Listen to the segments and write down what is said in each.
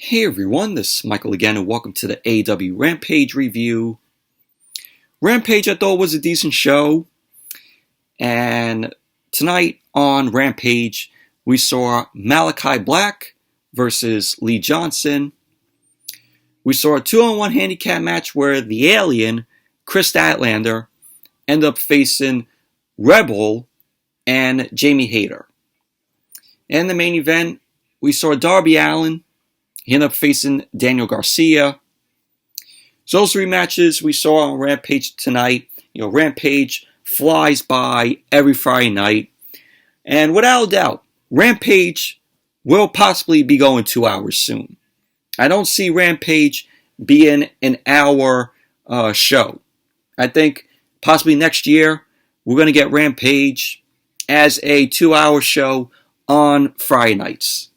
Hey everyone, this is Michael again, and welcome to the AEW Rampage review. Rampage I thought was a decent show, and tonight on Rampage we saw Malakai Black versus Lee Johnson. We saw a 2-on-1 handicap match where the Alien, Kris Statlander, ended up facing Rebel and Jaime Hayter. In the main event, we saw Darby Allin. He ended up facing Daniel Garcia. So those three matches we saw on Rampage tonight. Rampage flies by every Friday night. And without a doubt, Rampage will possibly be going 2 hours soon. I don't see Rampage being an hour show. I think possibly next year we're going to get Rampage as a 2-hour show on Friday nights.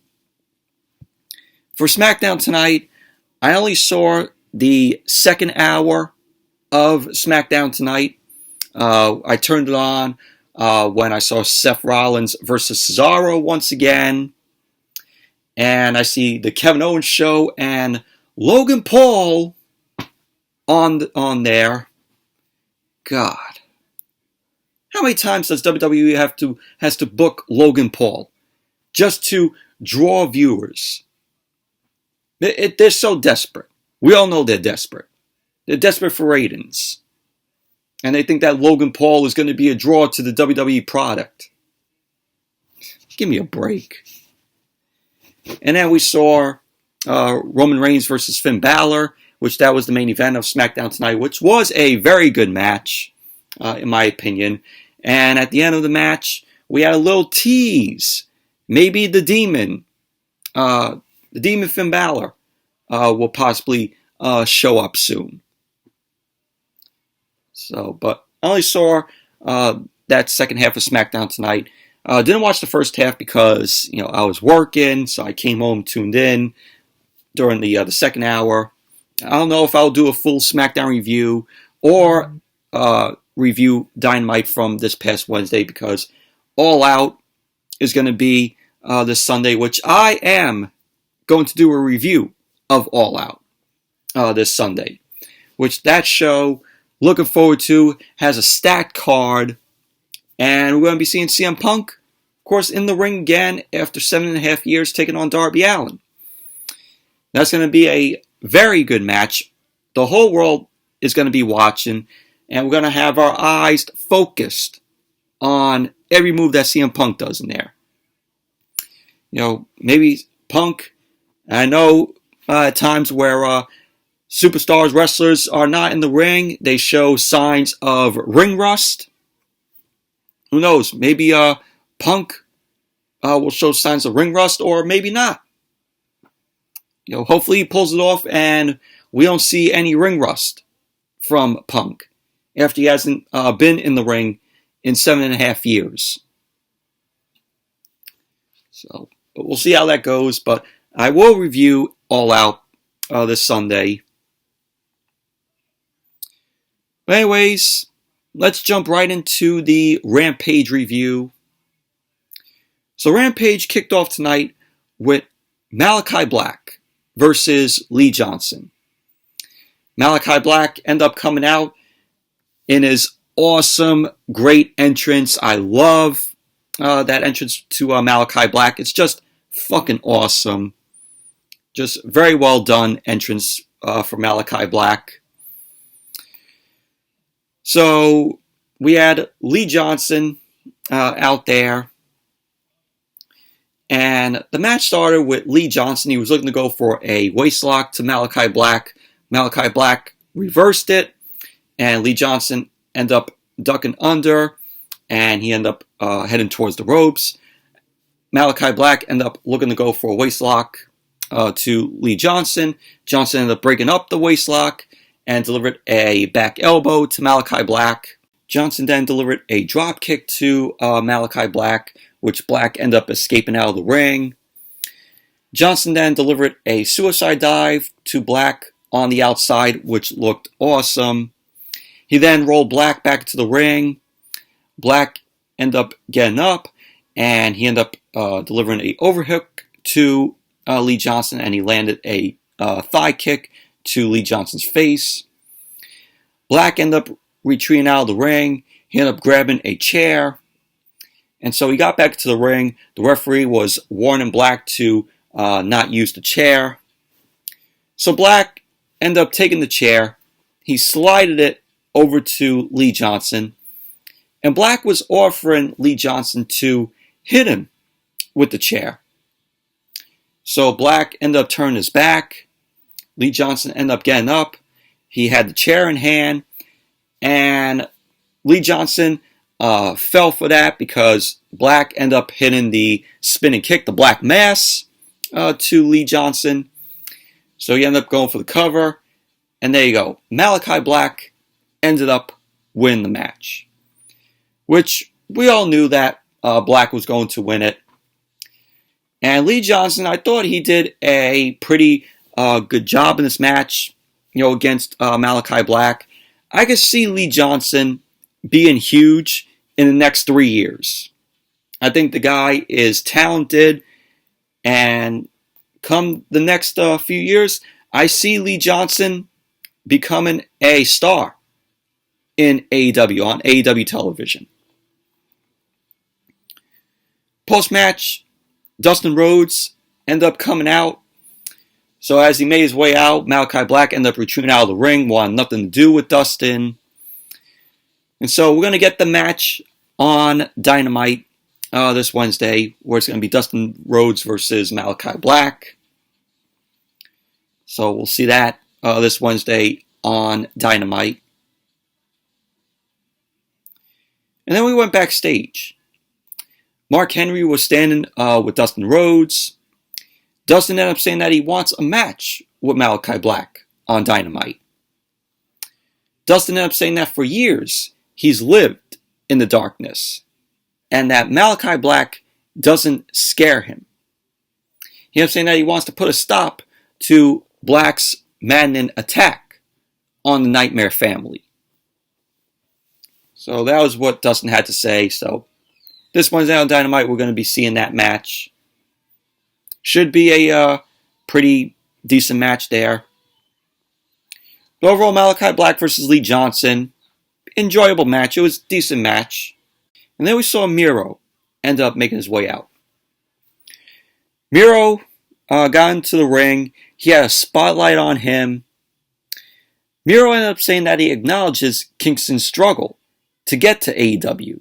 For SmackDown tonight, I only saw the second hour of SmackDown tonight. I turned it on when I saw Seth Rollins versus Cesaro once again. And I see the Kevin Owens show and Logan Paul on there. God. How many times does WWE has to book Logan Paul just to draw viewers? They're so desperate. We all know they're desperate. They're desperate for ratings. And they think that Logan Paul is going to be a draw to the WWE product. Give me a break. And then we saw Roman Reigns versus Finn Balor, which that was the main event of SmackDown tonight, which was a very good match, in my opinion. And at the end of the match, we had a little tease. Maybe the Demon Finn Balor will possibly show up soon. But I only saw that second half of SmackDown tonight. Didn't watch the first half because I was working, so I came home, tuned in during the second hour. I don't know if I'll do a full SmackDown review or review Dynamite from this past Wednesday because All Out is going to be this Sunday, which I am going to do a review of All Out this Sunday, which that show, looking forward to, has a stacked card, and we're going to be seeing CM Punk, of course, in the ring again after 7.5 years taking on Darby Allin. That's going to be a very good match. The whole world is going to be watching, and we're going to have our eyes focused on every move that CM Punk does in there. Maybe Punk, I know at times where superstars, wrestlers are not in the ring, they show signs of ring rust. Who knows? Maybe Punk will show signs of ring rust, or maybe not. Hopefully he pulls it off and we don't see any ring rust from Punk after he hasn't been in the ring in 7.5 years. So we'll see how that goes, but I will review All Out this Sunday. But anyways, let's jump right into the Rampage review. So Rampage kicked off tonight with Malakai Black versus Lee Johnson. Malakai Black ended up coming out in his awesome, great entrance. I love that entrance to Malakai Black. It's just fucking awesome. Just very well done entrance for Malakai Black. So we had Lee Johnson out there. And the match started with Lee Johnson. He was looking to go for a waistlock to Malakai Black. Malakai Black reversed it. And Lee Johnson ended up ducking under. And he ended up heading towards the ropes. Malakai Black ended up looking to go for a waistlock to Lee Johnson. Johnson ended up breaking up the waistlock and delivered a back elbow to Malakai Black. Johnson then delivered a drop kick to Malakai Black, which Black ended up escaping out of the ring. Johnson then delivered a suicide dive to Black on the outside, which looked awesome. He then rolled Black back to the ring. Black ended up getting up, and he ended up delivering an overhook to Lee Johnson, and he landed a thigh kick to Lee Johnson's face. Black ended up retreating out of the ring. He ended up grabbing a chair. And so he got back to the ring. The referee was warning Black to not use the chair. So Black ended up taking the chair. He slided it over to Lee Johnson. And Black was offering Lee Johnson to hit him with the chair. So Black ended up turning his back. Lee Johnson ended up getting up. He had the chair in hand. And Lee Johnson fell for that because Black ended up hitting the spinning kick, the Black Mass, to Lee Johnson. So he ended up going for the cover. And there you go. Malachi Black ended up winning the match. Which we all knew that Black was going to win it. And Lee Johnson, I thought he did a pretty good job in this match, against Malachi Black. I could see Lee Johnson being huge in the next 3 years. I think the guy is talented, and come the next few years, I see Lee Johnson becoming a star in AEW, on AEW television. Post-match, Dustin Rhodes ended up coming out. So as he made his way out, Malachi Black ended up retreating out of the ring, wanted nothing to do with Dustin. And so we're going to get the match on Dynamite this Wednesday, where it's going to be Dustin Rhodes versus Malachi Black. So we'll see that this Wednesday on Dynamite. And then we went backstage. Mark Henry was standing with Dustin Rhodes. Dustin ended up saying that he wants a match with Malachi Black on Dynamite. Dustin ended up saying that for years he's lived in the darkness and that Malachi Black doesn't scare him. He ended up saying that he wants to put a stop to Black's maddening attack on the Nightmare family. So that was what Dustin had to say. So this Wednesday on Dynamite, we're going to be seeing that match. Should be a pretty decent match there. But overall, Malachi Black versus Lee Johnson, enjoyable match. It was a decent match. And then we saw Miro end up making his way out. Miro got into the ring. He had a spotlight on him. Miro ended up saying that he acknowledges Kingston's struggle to get to AEW.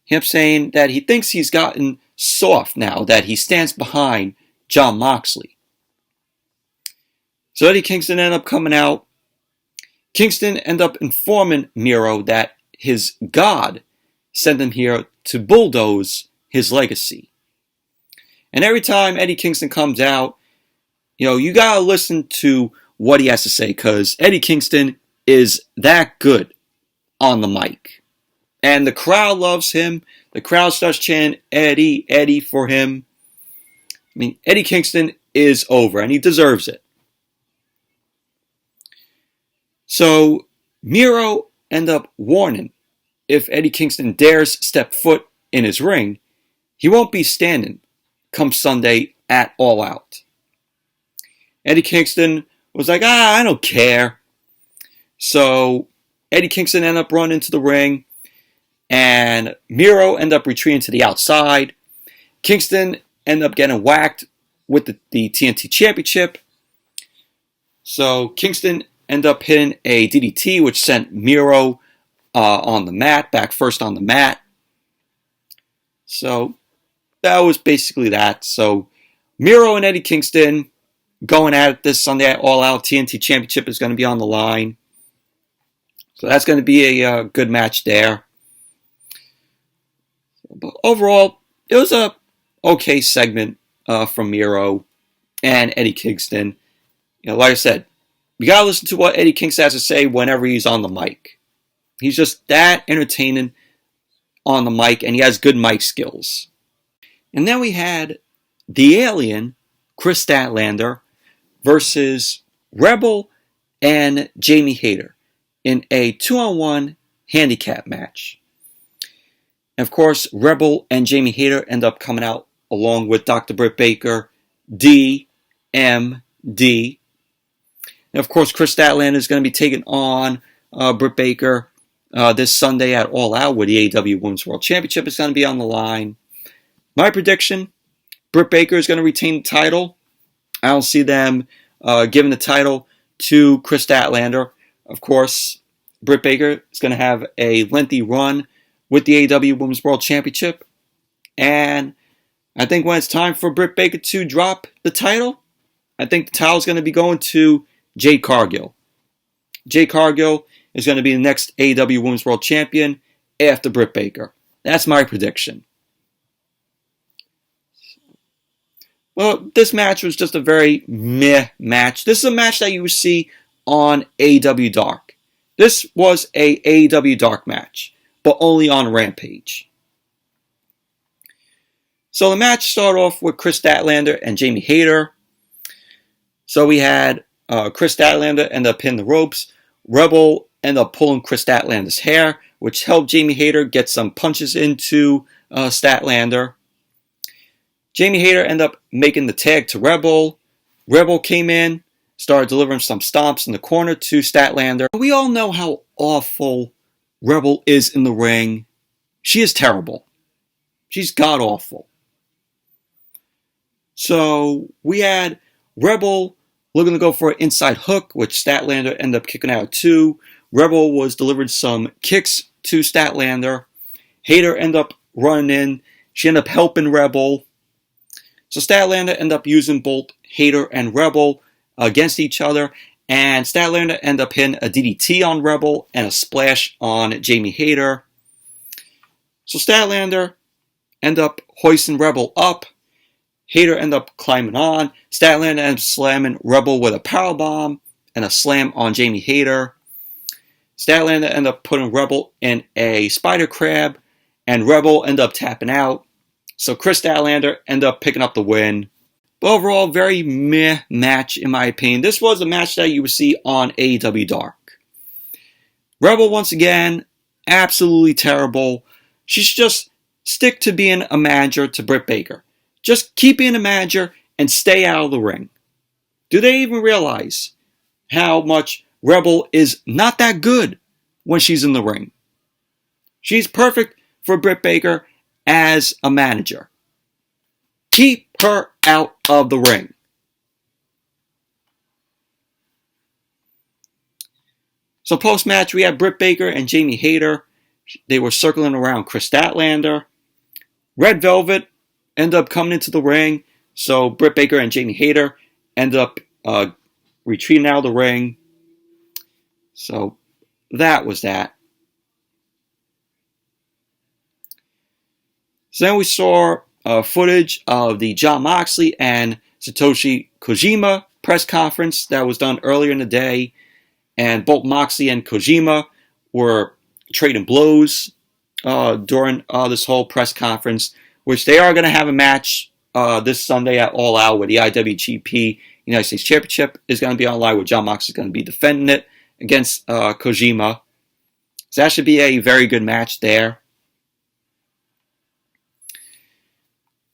He ended up saying that he thinks he's gotten soft now, that he stands behind Jon Moxley. So Eddie Kingston ended up coming out. Kingston ended up informing Miro that his God sent him here to bulldoze his legacy. And every time Eddie Kingston comes out, you gotta listen to what he has to say, because Eddie Kingston is that good on the mic. And the crowd loves him. The crowd starts chanting Eddie, Eddie for him. I mean, Eddie Kingston is over, and he deserves it. So Miro ended up warning, if Eddie Kingston dares step foot in his ring, he won't be standing come Sunday at All Out. Eddie Kingston was like, I don't care. So Eddie Kingston ended up running into the ring, and Miro ended up retreating to the outside. Kingston ended up getting whacked with the TNT Championship. So Kingston ended up hitting a DDT, which sent Miro on the mat, back first on the mat. So that was basically that. So Miro and Eddie Kingston going at it this Sunday at All Out. TNT Championship is going to be on the line. So that's going to be a good match there. But overall, it was a okay segment from Miro and Eddie Kingston. Like I said, you gotta listen to what Eddie Kingston has to say whenever he's on the mic. He's just that entertaining on the mic, and he has good mic skills. And then we had the Alien, Kris Statlander, versus Rebel and Jaime Hayter in a 2-on-1 handicap match. And of course, Rebel and Jaime Hayter end up coming out along with Dr. Britt Baker, DMD. And of course, Kris Statlander is going to be taking on Britt Baker this Sunday at All Out, where the AEW Women's World Championship is going to be on the line. My prediction, Britt Baker is going to retain the title. I don't see them giving the title to Kris Statlander. Of course, Britt Baker is going to have a lengthy run with the AEW Women's World Championship. And I think when it's time for Britt Baker to drop the title, I think the title is going to be going to Jade Cargill. Jade Cargill is going to be the next AEW Women's World Champion after Britt Baker. That's my prediction. Well, this match was just a very meh match. This is a match that you would see on AEW Dark. This was a AEW Dark match, but only on Rampage. So the match started off with Kris Statlander and Jamie Hayter. So we had Kris Statlander end up hitting the ropes. Rebel ended up pulling Kris Statlander's hair, which helped Jamie Hayter get some punches into Statlander. Jamie Hayter ended up making the tag to Rebel. Rebel came in, started delivering some stomps in the corner to Statlander. We all know how awful Rebel is in the ring. She is terrible. She's god-awful. So we had Rebel looking to go for an inside hook, which Statlander ended up kicking out too. Rebel was delivered some kicks to Statlander. Hayter ended up running in. She ended up helping Rebel. So Statlander ended up using both Hayter and Rebel against each other. And Statlander ended up hitting a DDT on Rebel and a splash on Jamie Hayter. So Statlander ended up hoisting Rebel up. Hayter ended up climbing on. Statlander ended up slamming Rebel with a powerbomb and a slam on Jamie Hayter. Statlander ended up putting Rebel in a spider crab, and Rebel ended up tapping out. So Kris Statlander ended up picking up the win. But overall, very meh match in my opinion. This was a match that you would see on AEW Dark. Rebel, once again, absolutely terrible. She should just stick to being a manager to Britt Baker. Just keep being a manager and stay out of the ring. Do they even realize how much Rebel is not that good when she's in the ring? She's perfect for Britt Baker as a manager. Keep her out of the ring. So post-match, we had Britt Baker and Jamie Hayter. They were circling around Kris Statlander. Red Velvet ended up coming into the ring. So Britt Baker and Jamie Hayter ended up retreating out of the ring. So that was that. So then we saw footage of the Jon Moxley and Satoshi Kojima press conference that was done earlier in the day. And both Moxley and Kojima were trading blows during this whole press conference, which they are going to have a match this Sunday at All Out, where the IWGP United States Championship is going to be on line, where Jon Moxley is going to be defending it against Kojima. So that should be a very good match there.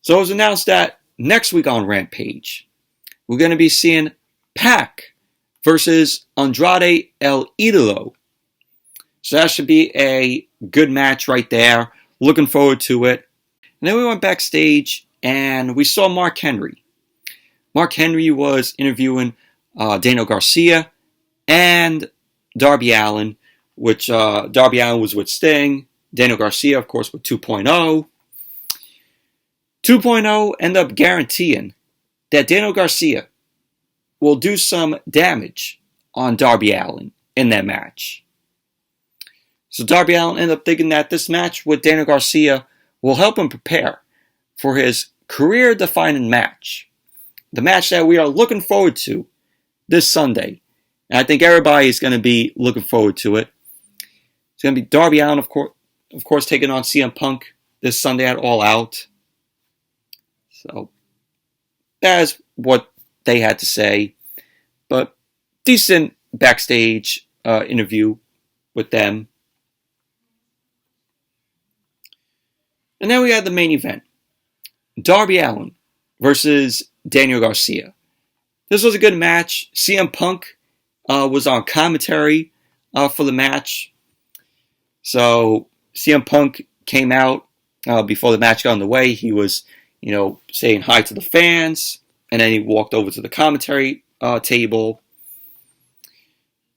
So it was announced that next week on Rampage, we're going to be seeing Pac versus Andrade El Idolo. So that should be a good match right there. Looking forward to it. And then we went backstage and we saw Mark Henry. Mark Henry was interviewing Daniel Garcia and Darby Allin, which Darby Allin was with Sting. Daniel Garcia, of course, with 2.0. 2.0 ended up guaranteeing that Daniel Garcia will do some damage on Darby Allin in that match. So Darby Allin ended up thinking that this match with Daniel Garcia will help him prepare for his career-defining match. The match that we are looking forward to this Sunday. And I think everybody is going to be looking forward to it. It's going to be Darby Allin, of course, taking on CM Punk this Sunday at All Out. So that is what they had to say. But decent backstage interview with them. And then we had the main event. Darby Allin versus Daniel Garcia. This was a good match. CM Punk was on commentary for the match. So CM Punk came out before the match got underway. He was, saying hi to the fans, and then he walked over to the commentary table.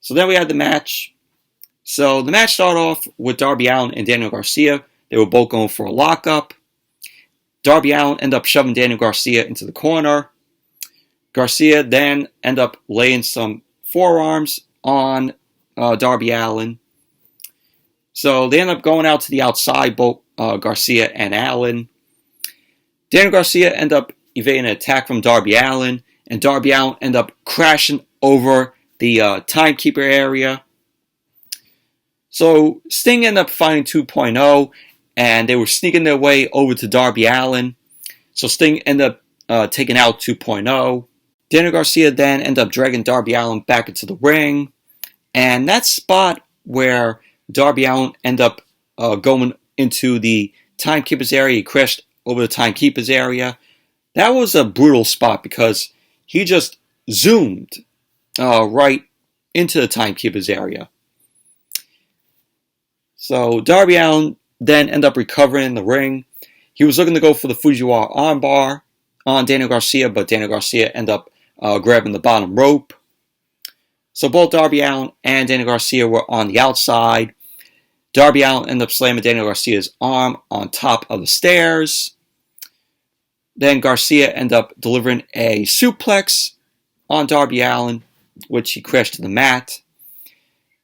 So then we had the match. So the match started off with Darby Allin and Daniel Garcia. They were both going for a lockup. Darby Allin ended up shoving Daniel Garcia into the corner. Garcia then ended up laying some forearms on Darby Allin. So they ended up going out to the outside, both Garcia and Allin. Daniel Garcia ended up evading an attack from Darby Allin, and Darby Allin ended up crashing over the timekeeper area. So Sting ended up finding 2.0, and they were sneaking their way over to Darby Allin. So Sting ended up taking out 2.0. Daniel Garcia then ended up dragging Darby Allin back into the ring. And that spot where Darby Allin ended up going into the timekeeper's area, he crashed over the timekeeper's area. That was a brutal spot because he just zoomed right into the timekeeper's area. So Darby Allin then ended up recovering in the ring. He was looking to go for the Fujiwara armbar on Daniel Garcia, but Daniel Garcia ended up grabbing the bottom rope. So both Darby Allin and Daniel Garcia were on the outside. Darby Allin ended up slamming Daniel Garcia's arm on top of the stairs. Then Garcia ended up delivering a suplex on Darby Allin, which he crashed to the mat.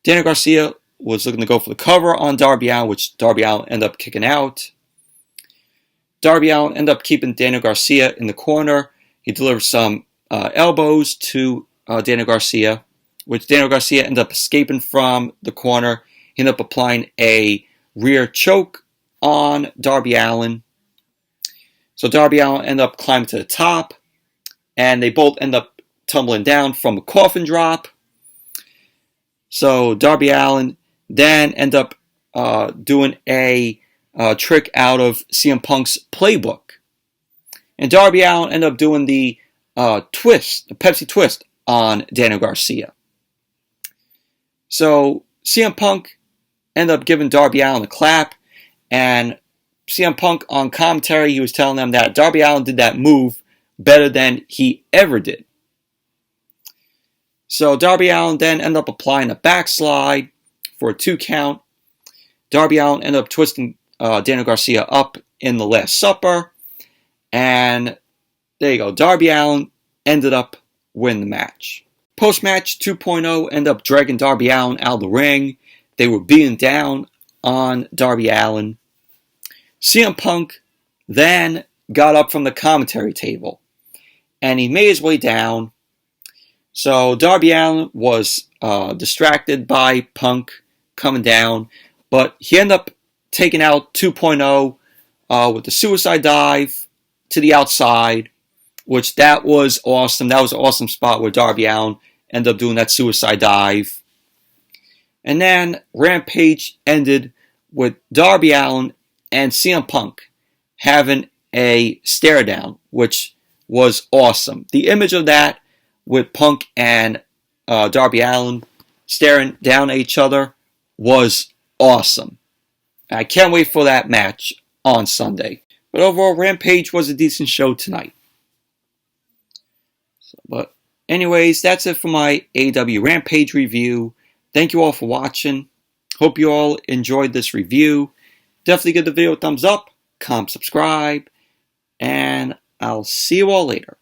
Daniel Garcia was looking to go for the cover on Darby Allin, which Darby Allin ended up kicking out. Darby Allin ended up keeping Daniel Garcia in the corner. He delivered some elbows to Daniel Garcia, which Daniel Garcia ended up escaping from the corner. He ended up applying a rear choke on Darby Allin. So Darby Allin ended up climbing to the top, and they both end up tumbling down from a coffin drop. So Darby Allin then ended up doing a trick out of CM Punk's playbook. And Darby Allin ended up doing the twist, the Pepsi twist on Daniel Garcia. So CM Punk ended up giving Darby Allin a clap, and CM Punk on commentary, he was telling them that Darby Allin did that move better than he ever did. So Darby Allin then ended up applying a backslide for a 2 count. Darby Allin ended up twisting Daniel Garcia up in the Last Supper. And there you go. Darby Allin ended up winning the match. Post-match, 2.0 ended up dragging Darby Allin out of the ring. They were beating down on Darby Allin. CM Punk then got up from the commentary table, and he made his way down. So Darby Allin was distracted by Punk coming down, but he ended up taking out 2.0 with the suicide dive to the outside, which that was awesome. That was an awesome spot where Darby Allin ended up doing that suicide dive. And then Rampage ended with Darby Allin and CM Punk having a stare down, which was awesome. The image of that with Punk and Darby Allin staring down at each other was awesome. I can't wait for that match on Sunday. But overall, Rampage was a decent show tonight. But anyways, that's it for my AEW Rampage review. Thank you all for watching. Hope you all enjoyed this review. Definitely give the video a thumbs up, comment, subscribe, and I'll see you all later.